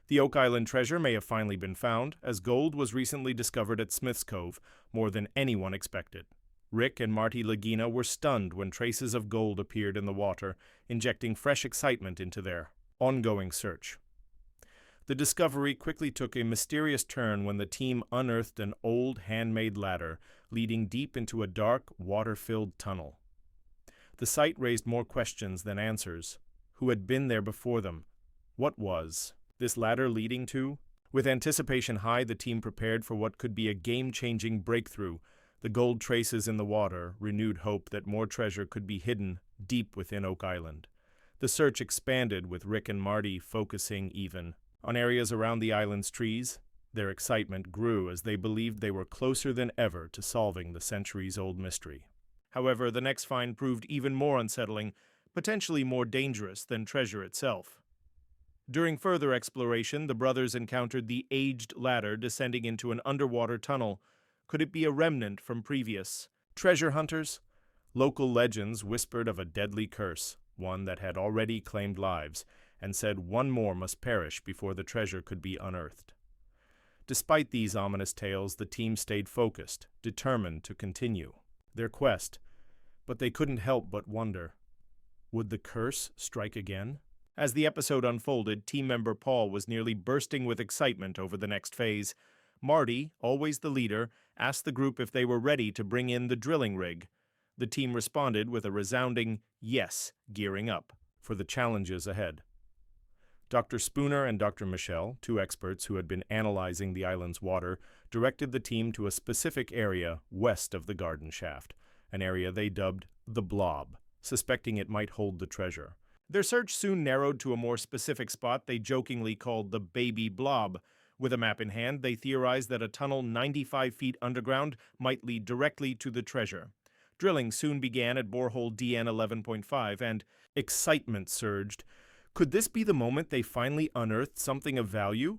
The Oak Island treasure may have finally been found, as gold was recently discovered at Smith's Cove, more than anyone expected. Rick and Marty Lagina were stunned when traces of gold appeared in the water, injecting fresh excitement into their ongoing search. The discovery quickly took a mysterious turn when the team unearthed an old handmade ladder leading deep into a dark, water-filled tunnel. The sight raised more questions than answers. Who had been there before them? What was this ladder leading to? With anticipation high, the team prepared for what could be a game-changing breakthrough. The gold traces in the water renewed hope that more treasure could be hidden deep within Oak Island. The search expanded, with Rick and Marty focusing even on areas around the island's trees. Their excitement grew as they believed they were closer than ever to solving the centuries-old mystery. However, the next find proved even more unsettling, potentially more dangerous than treasure itself. During further exploration, the brothers encountered the aged ladder descending into an underwater tunnel. Could it be a remnant from previous treasure hunters? Local legends whispered of a deadly curse, one that had already claimed lives, and said one more must perish before the treasure could be unearthed. Despite these ominous tales, the team stayed focused, determined to continue their quest. But they couldn't help but wonder, would the curse strike again? As the episode unfolded, team member Paul was nearly bursting with excitement over the next phase. Marty, always the leader, asked the group if they were ready to bring in the drilling rig. The team responded with a resounding yes, gearing up for the challenges ahead. Dr. Spooner and Dr. Michelle, two experts who had been analyzing the island's water, directed the team to a specific area west of the garden shaft, an area they dubbed the Blob, suspecting it might hold the treasure. Their search soon narrowed to a more specific spot they jokingly called the Baby Blob. With a map in hand, they theorized that a tunnel 95 feet underground might lead directly to the treasure. Drilling soon began at borehole DN 11.5, and excitement surged. Could this be the moment they finally unearthed something of value?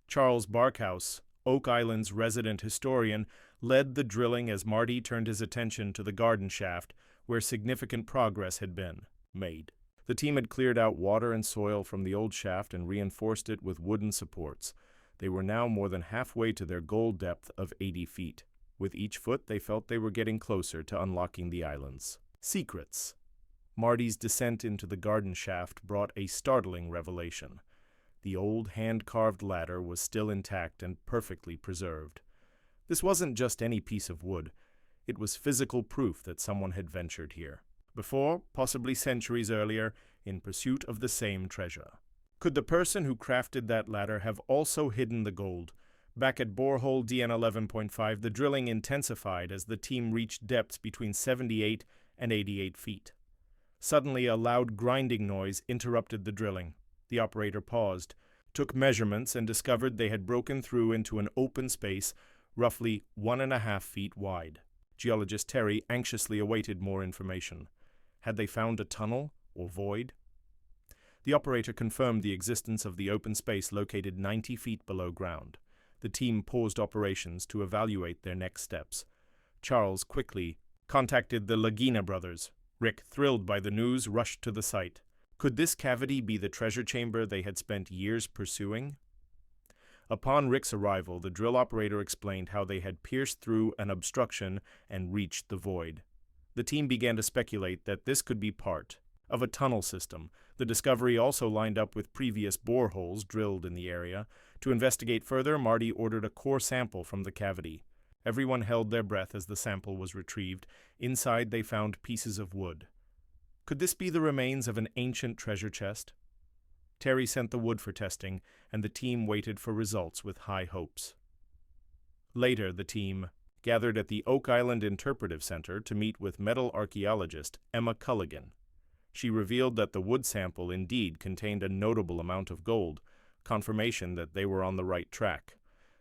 Charles Barkhouse, Oak Island's resident historian, led the drilling as Marty turned his attention to the garden shaft, where significant progress had been made. The team had cleared out water and soil from the old shaft and reinforced it with wooden supports. They were now more than halfway to their goal depth of 80 feet. With each foot, they felt they were getting closer to unlocking the island's secrets. Marty's descent into the garden shaft brought a startling revelation. The old hand-carved ladder was still intact and perfectly preserved. This wasn't just any piece of wood. It was physical proof that someone had ventured here, before, possibly centuries earlier, in pursuit of the same treasure. Could the person who crafted that ladder have also hidden the gold? Back at borehole DN 11.5, the drilling intensified as the team reached depths between 78 and 88 feet. Suddenly, a loud grinding noise interrupted the drilling. The operator paused, took measurements, and discovered they had broken through into an open space roughly 1.5 feet wide. Geologist Terry anxiously awaited more information. Had they found a tunnel or void? The operator confirmed the existence of the open space located 90 feet below ground. The team paused operations to evaluate their next steps. Charles quickly contacted the Lagina brothers. Rick, thrilled by the news, rushed to the site. Could this cavity be the treasure chamber they had spent years pursuing? Upon Rick's arrival, the drill operator explained how they had pierced through an obstruction and reached the void. The team began to speculate that this could be part of a tunnel system. The discovery also lined up with previous boreholes drilled in the area. To investigate further, Marty ordered a core sample from the cavity. Everyone held their breath as the sample was retrieved. Inside, they found pieces of wood. Could this be the remains of an ancient treasure chest? Terry sent the wood for testing, and the team waited for results with high hopes. Later, the team gathered at the Oak Island Interpretive Center to meet with metal archaeologist Emma Culligan. She revealed that the wood sample indeed contained a notable amount of gold, confirmation that they were on the right track.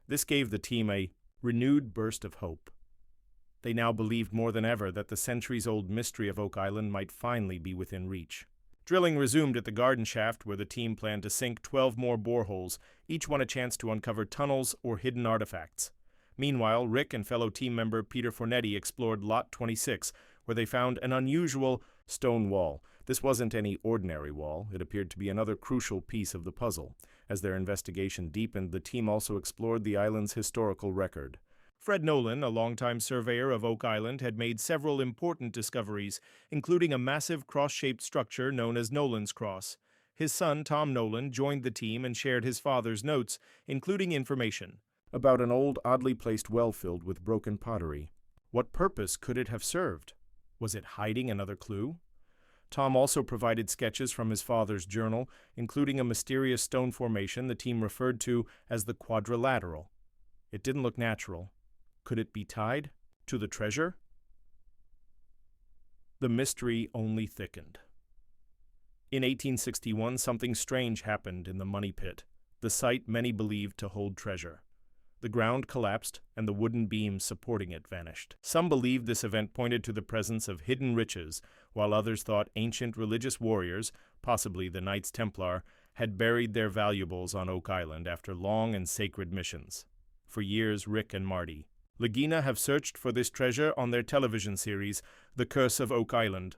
This gave the team a renewed burst of hope. They now believed more than ever that the centuries-old mystery of Oak Island might finally be within reach. Drilling resumed at the garden shaft, where the team planned to sink 12 more boreholes, each one a chance to uncover tunnels or hidden artifacts. Meanwhile, Rick and fellow team member Peter Fornetti explored Lot 26, where they found an unusual stone wall. This wasn't any ordinary wall. It appeared to be another crucial piece of the puzzle. As their investigation deepened, the team also explored the island's historical record. Fred Nolan, a longtime surveyor of Oak Island, had made several important discoveries, including a massive cross-shaped structure known as Nolan's Cross. His son, Tom Nolan, joined the team and shared his father's notes, including information about an old, oddly placed well filled with broken pottery. What purpose could it have served? Was it hiding another clue? Tom also provided sketches from his father's journal, including a mysterious stone formation the team referred to as the Quadrilateral. It didn't look natural. Could it be tied to the treasure? The mystery only thickened. In 1861, something strange happened in the Money Pit, the site many believed to hold treasure. The ground collapsed, and the wooden beams supporting it vanished. Some believed this event pointed to the presence of hidden riches, while others thought ancient religious warriors, possibly the Knights Templar, had buried their valuables on Oak Island after long and sacred missions. For years, Rick and Marty Lagina have searched for this treasure on their television series, The Curse of Oak Island.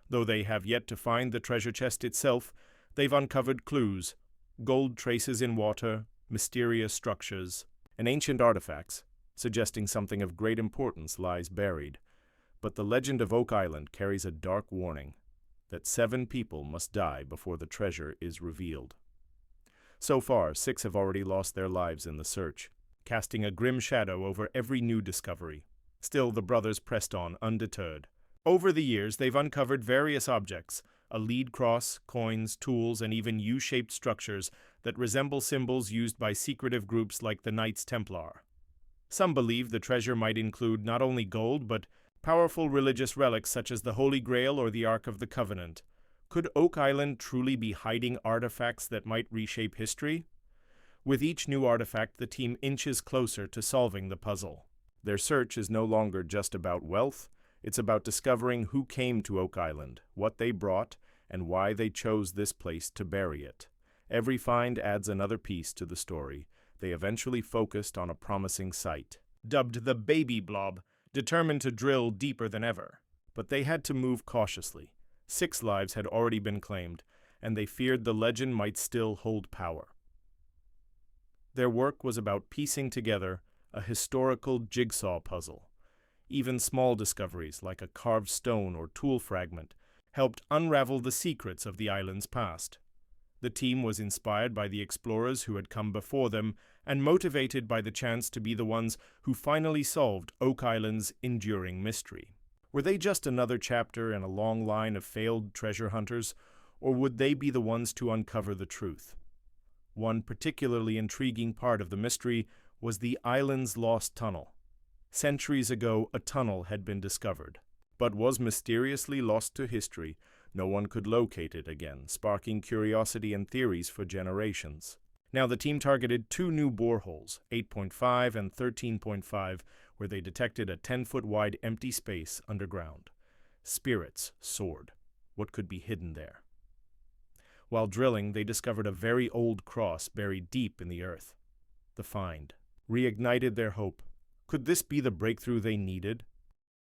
Though they have yet to find the treasure chest itself, they've uncovered clues: gold traces in water, mysterious structures, and ancient artifacts, suggesting something of great importance lies buried. But the legend of Oak Island carries a dark warning that 7 people must die before the treasure is revealed. So far, 6 have already lost their lives in the search, casting a grim shadow over every new discovery. Still, the brothers pressed on, undeterred. Over the years, they've uncovered various objects: a lead cross, coins, tools, and even U-shaped structures that resemble symbols used by secretive groups like the Knights Templar. Some believe the treasure might include not only gold, but powerful religious relics such as the Holy Grail or the Ark of the Covenant. Could Oak Island truly be hiding artifacts that might reshape history? With each new artifact, the team inches closer to solving the puzzle. Their search is no longer just about wealth. It's about discovering who came to Oak Island, what they brought, and why they chose this place to bury it. Every find adds another piece to the story. They eventually focused on a promising site, dubbed the Baby Blob, determined to drill deeper than ever. But they had to move cautiously. 6 lives had already been claimed, and they feared the legend might still hold power. Their work was about piecing together a historical jigsaw puzzle. Even small discoveries, like a carved stone or tool fragment, helped unravel the secrets of the island's past. The team was inspired by the explorers who had come before them and motivated by the chance to be the ones who finally solved Oak Island's enduring mystery. Were they just another chapter in a long line of failed treasure hunters, or would they be the ones to uncover the truth? One particularly intriguing part of the mystery was the island's lost tunnel. Centuries ago, a tunnel had been discovered, but was mysteriously lost to history. No one could locate it again, sparking curiosity and theories for generations. Now the team targeted 2 new boreholes, 8.5 and 13.5, where they detected a 10-foot-wide empty space underground. Spirits soared. What could be hidden there? While drilling, they discovered a very old cross buried deep in the earth. The find reignited their hope. Could this be the breakthrough they needed?